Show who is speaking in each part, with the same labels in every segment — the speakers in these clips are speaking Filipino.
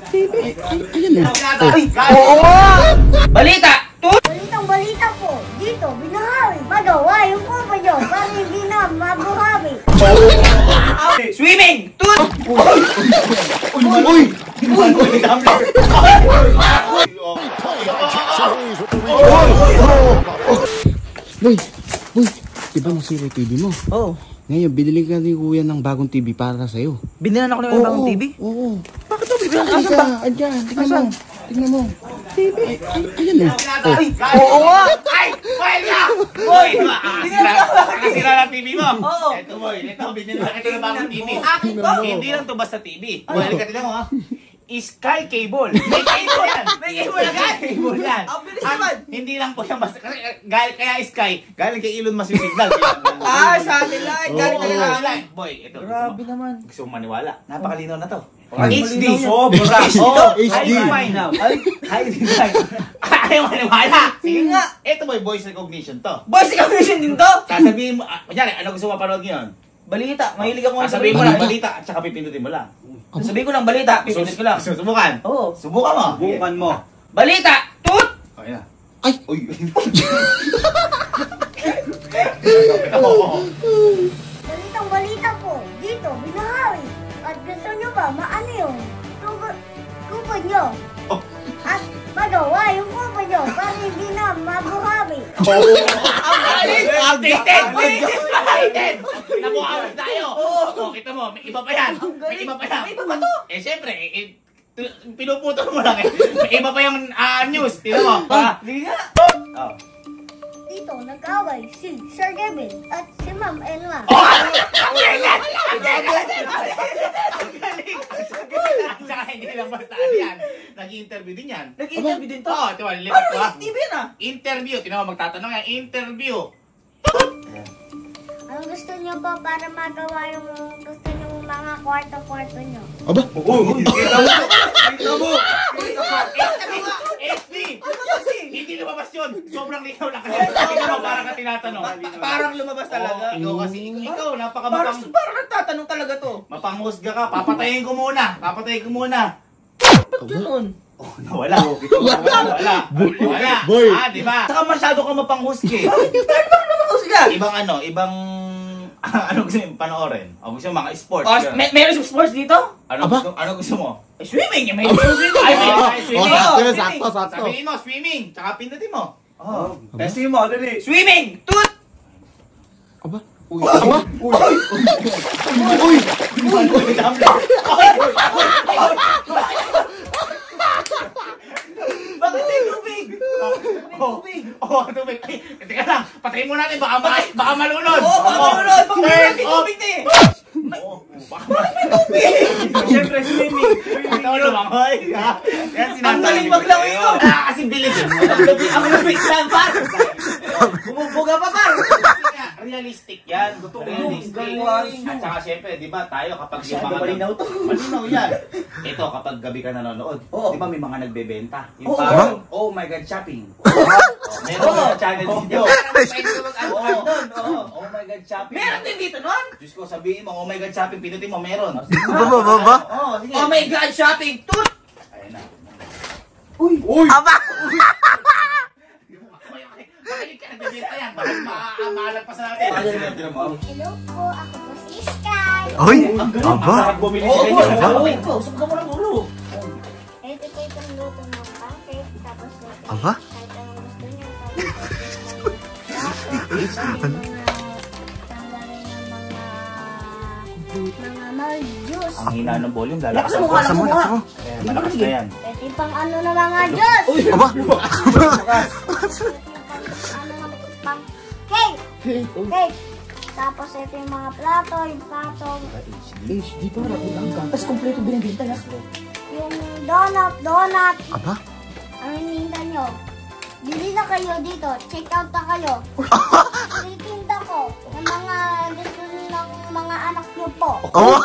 Speaker 1: TV. Ayan na.
Speaker 2: Oo nga! Balita!
Speaker 3: Balitang-balita po, dito, binahawi. Magawa yung kupa nyo para hindi na mabuhawi.
Speaker 2: Swimming! Tut!
Speaker 1: Uy! Boy! Boy! Diba nasira yung TV mo?
Speaker 2: Oo.
Speaker 1: Ngayon, binili ka ni Kuya ng bagong TV para sa'yo.
Speaker 2: Binilan ako ng bagong TV?
Speaker 1: Oo.
Speaker 2: Bakit ito bigla?
Speaker 1: Asan
Speaker 2: Asan
Speaker 1: ba?
Speaker 2: ba?
Speaker 1: Andyan, tingnan mo. Tingnan mo. TV. Ayan na.
Speaker 2: Oo nga!
Speaker 4: Ay! Boy ka! Boy! Nakasira ng TV mo?
Speaker 2: Oo.
Speaker 4: Ito boy, ito binili na kita ng bagong TV.
Speaker 2: Akin to?
Speaker 4: Hindi lang to basta TV. Boy, halika tignan mo ha. Sky Cable. May cable yan.
Speaker 2: May cable agad?
Speaker 4: Cable yan.
Speaker 2: Ang bilis naman.
Speaker 4: Hindi lang po yan basta. Kaya Sky, galing kay Elon Musk yung signal.
Speaker 2: Satellite! Galing ka na.
Speaker 4: Boy, ito.
Speaker 2: Grabe naman.
Speaker 4: Gusto mo maniwala? Napakalinaw na to.
Speaker 2: Ay,
Speaker 4: HD.
Speaker 2: malinaw yan.
Speaker 4: Sobra.
Speaker 1: Oh,
Speaker 4: HD.
Speaker 1: HD.
Speaker 4: High define. Ayaw maniwala.
Speaker 2: Sige nga.
Speaker 4: Ito boy, voice recognition to.
Speaker 2: Boys, ikaw mission din to?
Speaker 4: Sasabihin mo, kunyari, ano gusto mo mapanood ngayon?
Speaker 2: Balita. Mahilig ako
Speaker 4: Sasabihin mo lang,
Speaker 1: Balita.
Speaker 4: balita, at saka pipindutin mo lang.
Speaker 2: Sabihin ko lang balita. Pipindot ko lang.
Speaker 4: Susubukan.
Speaker 2: Oo.
Speaker 4: Subukan mo.
Speaker 5: Bukan mo.
Speaker 2: Balita! Tut!
Speaker 4: Okay na.
Speaker 1: Ay!
Speaker 4: Uy.
Speaker 3: Balitang-balita po, dito, binahawi. At gusto nyo ba maano yung kupa nyo? At magawa yung kupa nyo para hindi na mabuhawi.
Speaker 4: Updated! Nabuhawas tayo. Oo, kita mo, may iba pa yan. May iba pa yan.
Speaker 2: May iba pa to?
Speaker 4: Eh, syempre, pinuputol mo lang eh. May iba pa yung news. Tignan mo.
Speaker 2: Sige nga.
Speaker 4: Oh.
Speaker 3: Dito, nag-away si Sir Kevin at si Ma'am Elma.
Speaker 4: Ang galing! At saka hindi lang basta yan. Nag-interview din yan.
Speaker 2: Nag-interview din to?
Speaker 4: Oo, tiwala, lipat ko ha.
Speaker 2: TV yan ah.
Speaker 4: Interview. Tignan mo, magtatanong yan. Interview.
Speaker 3: Anong gusto nyo po para magawa yung gusto nyo mga kwarto-kwarto nyo?
Speaker 1: Aba?
Speaker 5: Kita mo!
Speaker 4: SD! Hindi lumabas yun. Sobrang linaw lang kasi. Tignan mo, parang ka tinatanong.
Speaker 2: Parang lumabas talaga.
Speaker 4: Ikaw kasi, ikaw,
Speaker 2: Parang nagtatanong talaga to.
Speaker 4: mapanghusga ka. Papatayin ko muna.
Speaker 2: Ba't ganun?
Speaker 4: Wala. Wala.
Speaker 1: Boy.
Speaker 4: Di ba? Saka masyado ka mapanghusga. Ibang ano gusto mo panoorin? O gusto mo mga sports?
Speaker 2: Meron sa sports dito?
Speaker 4: Ano gusto mo?
Speaker 2: Swimming! May swimming!
Speaker 1: Sakto.
Speaker 4: Sabihin mo, swimming. Tsaka pindutin mo.
Speaker 5: Testing mo, dali.
Speaker 2: Swimming! Tut!
Speaker 1: Aba? Aba? Uy!
Speaker 2: Bakit may tubig?
Speaker 4: Tubig. Teka lang, patayin mo natin. Baka malunod.
Speaker 2: Oo, baka malunod. Baka malunod. May tubig na eh.
Speaker 4: Bakit may tubig? Siyempre, swimming. Ito naman, hoy. Yan sinasabi.
Speaker 2: Ang galing maglangoy yun.
Speaker 4: Kasi bilis.
Speaker 2: Ang lupit lang, par. Bumubuga pa, par.
Speaker 4: Realistic yan. Realistic.
Speaker 2: Galing.
Speaker 4: At saka syempre, di ba tayo kapag yung
Speaker 2: Masyado
Speaker 4: mga...
Speaker 2: malinaw to.
Speaker 4: Malinaw yan. Ito, kapag gabi ka nanonood,
Speaker 2: Oo.
Speaker 4: di ba may mga nagbebenta? Yung
Speaker 2: Oo.
Speaker 4: parang, oh my God, shopping. Meron
Speaker 2: Oo.
Speaker 4: na channel dito. Oh my God, shopping.
Speaker 2: Meron din dito nun?
Speaker 4: Diyos ko, sabihin mo, oh my God, shopping, pinutin mo, meron.
Speaker 1: Ba?
Speaker 4: Oo, sige.
Speaker 2: Oh my God, shopping! Tut!
Speaker 4: Ayun na.
Speaker 1: Uy!
Speaker 4: Makinig ka, nagbebenta yan. Bakit maalagpasan natin?
Speaker 3: Hello po, ako po si Sky.
Speaker 1: Uy!
Speaker 4: Ang
Speaker 1: Aba?
Speaker 4: sarap bumili
Speaker 2: Oo,
Speaker 4: sa inyo.
Speaker 2: gawin ko. Subukan mo lang ulo.
Speaker 3: Ito po itong luto ng pancake, tapos luto
Speaker 1: Aba?
Speaker 3: kahit anong gusto nyo. Tapos mga mal-juice.
Speaker 4: Ang hina ng volume,
Speaker 2: Lakas
Speaker 4: lalakas
Speaker 2: mo, lakas mo.
Speaker 4: Ayan, malakas na yan.
Speaker 3: Pwede pang ano na mga juice.
Speaker 1: Aba?
Speaker 3: Ano na pang cake. Cake. Tapos ito yung mga plato, yung patong,
Speaker 1: HD para
Speaker 2: Tapos kompleto binibenta na.
Speaker 3: yung donut.
Speaker 1: Aba?
Speaker 3: Ano hininda nyo? Bili na kayo dito. Check out na kayo. Titinda ko ng mga gusto ng mga anak nyo po.
Speaker 1: Oh!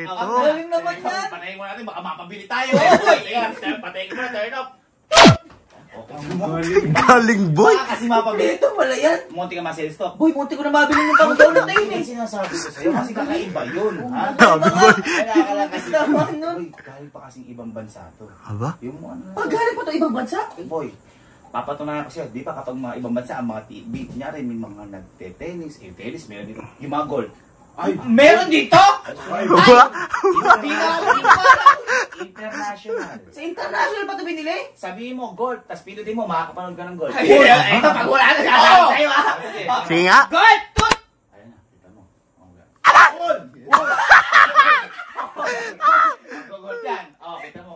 Speaker 4: Ang
Speaker 2: galing naman yan.
Speaker 4: Patayin mo natin, baka mapabili tayo. Ayan, patayin mo na, turn off.
Speaker 1: Galing, boy.
Speaker 4: Baka kasi mapabili.
Speaker 2: Ito pala yan.
Speaker 4: Munti ka ma-sales to.
Speaker 2: Boy, munti ko na mabili ng pang-donut na yun eh.
Speaker 4: Yung sinasabi ko sa'yo kasi kakaiba yun. Ha?
Speaker 1: Sabi, boy.
Speaker 4: Kaya lang kasi.
Speaker 2: Tama nun.
Speaker 4: Boy, galing pa kasing ibang bansa to.
Speaker 1: Aba?
Speaker 4: Yung ano.
Speaker 2: Pagaling pa to ibang bansa?
Speaker 4: Boy, papatunayan ko siya. Di ba kapag mga ibang bansa, ang mga TV, kunyari may mga nagte-tennis, tennis, meron dito. Yung mga gold. Ay,
Speaker 2: Meron dito?
Speaker 1: Aba?
Speaker 4: international.
Speaker 2: Sa international pa ito binili?
Speaker 4: Sabihin mo, gold, tapos pinutin mo, makakapanood ka ng gold.
Speaker 2: Ito, pag wala na sasabi sa'yo ah.
Speaker 1: Sige nga.
Speaker 2: Gold! Tut!
Speaker 4: Ayan na, kita mo. Gold! Gold yan. Oh, kita mo.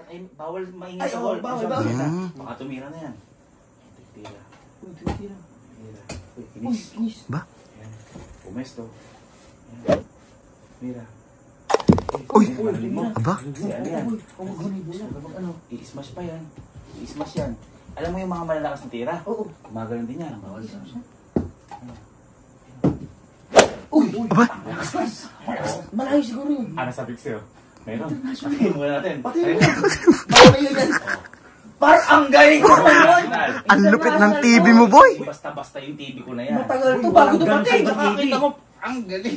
Speaker 4: Ay, bawal maingay sa gold.
Speaker 2: bawal.
Speaker 4: Baka tumira na yan. Tira. Tira. Uy, kinis.
Speaker 1: Ba?
Speaker 4: Ayan. Pumesto. Ayan. Mira.
Speaker 1: Uy!
Speaker 4: Marinig mo.
Speaker 1: Aba?
Speaker 4: Si ano yan? I-smash pa yan. I-smash yan. Alam mo yung mga malalakas na tira?
Speaker 2: Oo.
Speaker 4: Gumagano'n din yan. Bawal sa
Speaker 2: Uy!
Speaker 1: Aba?
Speaker 2: Malayo siguro yun.
Speaker 4: Ano sabi ko sa'yo? Meron. Sabihin mo natin.
Speaker 2: Pati malayo yan. Par, ang galing ko naman.
Speaker 1: Ang lupit ng TV mo, boy.
Speaker 4: Basta-basta yung TV ko na yan.
Speaker 2: Matagal to, bago dumating.
Speaker 4: Nakakita mo, ang galing.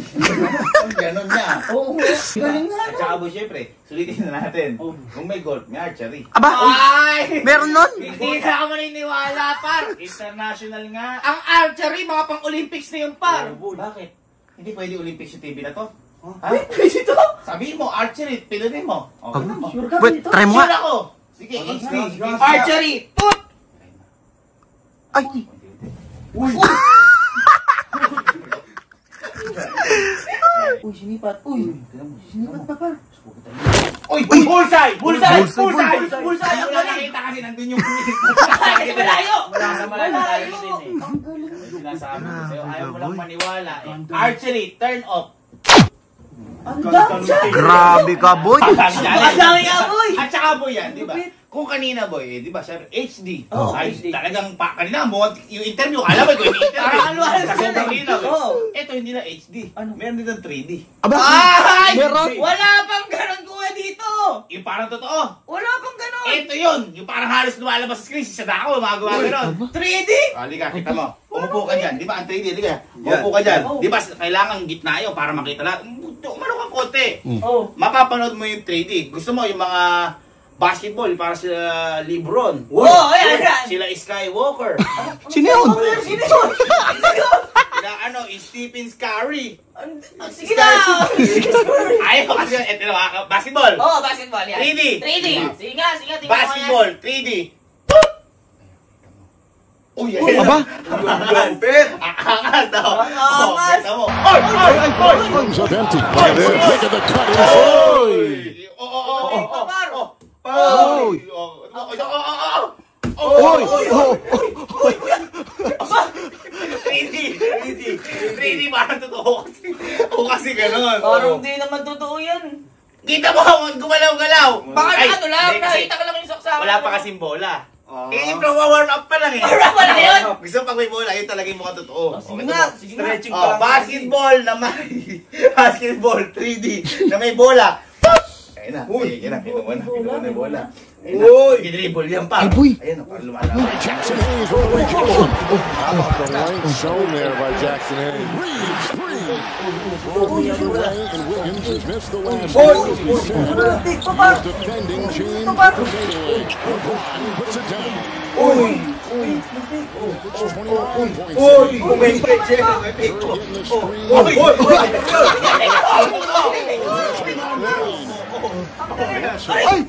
Speaker 4: Ang ganon niya.
Speaker 2: Oo, galing nga.
Speaker 4: At saka boy, syempre, sulitin na natin. Kung may gold, may archery.
Speaker 1: Aba?
Speaker 2: Ay!
Speaker 1: Meron nun?
Speaker 2: Hindi na ako maniniwala, par.
Speaker 4: International nga.
Speaker 2: Ang archery, mga pang-Olympics na yung par.
Speaker 4: Bakit? Hindi pwede Olympics yung TV na to? Ha?
Speaker 2: Wait, pwede to?
Speaker 4: Sabihin mo, archery, pinunin mo. Okay.
Speaker 1: Aba?
Speaker 2: Sure ka
Speaker 1: Wait,
Speaker 2: dito?
Speaker 1: try mo
Speaker 4: Sure
Speaker 1: nga.
Speaker 4: ako. Sige, HD.
Speaker 2: Archery! Tut!
Speaker 1: Ay!
Speaker 2: Uy, sinipat. Uy, sinipat pa par.
Speaker 4: Uy! Bullseye! Bullseye!
Speaker 1: Bullseye!
Speaker 4: Bullseye! Bullseye! Ang galing! Nakita kasi nandun yung
Speaker 2: Ay, malayo!
Speaker 4: Wala sa malayo.
Speaker 2: Malayo!
Speaker 4: Ang galing. Sinasabi ko sa'yo, ayaw mo lang maniwala. Archery, turn off.
Speaker 2: Ang dami siya!
Speaker 1: Grabe ka, boy.
Speaker 2: Ang dami nga, boy!
Speaker 4: At saka boy yan, di ba? Kung kanina boy, di ba, syempre HD.
Speaker 2: Oh,
Speaker 4: Ay,
Speaker 2: HD.
Speaker 4: talagang kanina mo yung interview, alam mo ko yung interview.
Speaker 2: Parang aluhan
Speaker 4: Sa
Speaker 2: siya
Speaker 4: sobrang
Speaker 2: eh.
Speaker 4: linaw.
Speaker 2: Oo.
Speaker 4: Ito hindi na HD.
Speaker 2: Ano?
Speaker 4: Meron din ng 3D.
Speaker 1: Aba?
Speaker 2: Ay!
Speaker 1: Meron?
Speaker 2: Wala pang ganon kuha dito!
Speaker 4: Yung parang totoo.
Speaker 2: Wala pang ganon!
Speaker 4: Ito yun, yung parang halos lumalabas sa screen, sa dako, mga gawa ganon.
Speaker 2: 3D?
Speaker 4: Halika, kita mo. Umupo ka dyan. Di ba ang 3D? Halika. Umupo ka dyan. Di ba kailangan gitna yun para makita lahat. Umano kang konti.
Speaker 2: Oh.
Speaker 4: Mapapanood mo yung 3D. Gusto mo yung mga basketball para sa LeBron.
Speaker 2: Wow, ayan, ayan.
Speaker 4: Sila Skywalker.
Speaker 1: Sino yun?
Speaker 2: Sino yun?
Speaker 4: Sila Stephen Curry.
Speaker 2: Sige na!
Speaker 4: Ayaw kasi yun. Ito na, basketball.
Speaker 2: Oo, basketball yan.
Speaker 4: 3D.
Speaker 2: 3D. Sige nga, sige. tingnan mo yan.
Speaker 4: Basketball, 3D. Uy,
Speaker 1: Aba?
Speaker 4: Angas daw.
Speaker 2: Angas.
Speaker 4: Kita mo. Oy! Oy! Oy!
Speaker 6: Comes up empty. Look at the cut inside.
Speaker 4: Oy!
Speaker 2: Ito, par.
Speaker 1: Oy!
Speaker 4: Oy!
Speaker 1: Oy!
Speaker 4: 3D parang totoo kasi. O kasi gano'n.
Speaker 2: Parang di naman totoo yan.
Speaker 4: Kita mo, gumalaw-galaw.
Speaker 2: Baka
Speaker 4: Ay,
Speaker 2: ano lang,
Speaker 4: hindi, kasi
Speaker 2: nakita ko lang yung saksakan.
Speaker 4: wala pa kasing bola. Eh, warm up pa lang eh.
Speaker 2: Warm up pa lang yun?
Speaker 4: Gusto pag may bola, yun talaga yung mukhang totoo.
Speaker 2: Sige nga, sige nga.
Speaker 5: Stretching pa lang.
Speaker 4: Basketball na may basketball 3D na may bola. Ayun na. Ayun na. Kinuha na yung bola. Uy! Gidribble yan pa.
Speaker 1: Ay, boy.
Speaker 4: Ayun, parang lumalaban.
Speaker 6: Jackson Hayes with a rejection. How about the length shown there by Jackson Hayes? Reeves, three. And Williams has missed the last one. He's defending James Potato. LeBron puts it down.
Speaker 4: Uy!
Speaker 6: It's 29 points.
Speaker 4: Uy! May picture! May picture!
Speaker 6: In the screen.
Speaker 4: Uy! Uy! Uy!
Speaker 1: Ay!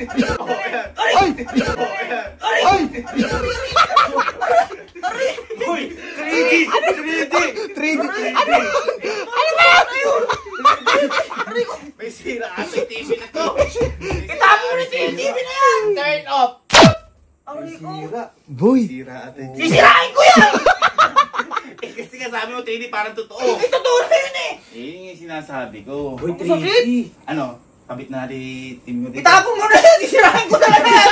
Speaker 1: Ay! Ay!
Speaker 4: Uy! 3D! 3D! 3D! May sira ata yung TV na to!
Speaker 2: Itapo mo na yung TV na yan!
Speaker 4: Turn off!
Speaker 1: Boy!
Speaker 4: Sira ata yung TV.
Speaker 2: Sisirain ko yan!
Speaker 4: Eh kasi nga sabi mo 3D parang totoo.
Speaker 2: Eh, totoo na yun eh!
Speaker 4: Eh yung sinasabi ko.
Speaker 5: Uy,
Speaker 2: Sakit!
Speaker 5: 3D.
Speaker 4: Ano? Kabit na natin team mo dito.
Speaker 2: Itapo mo na yan! Sisirain ko na yan!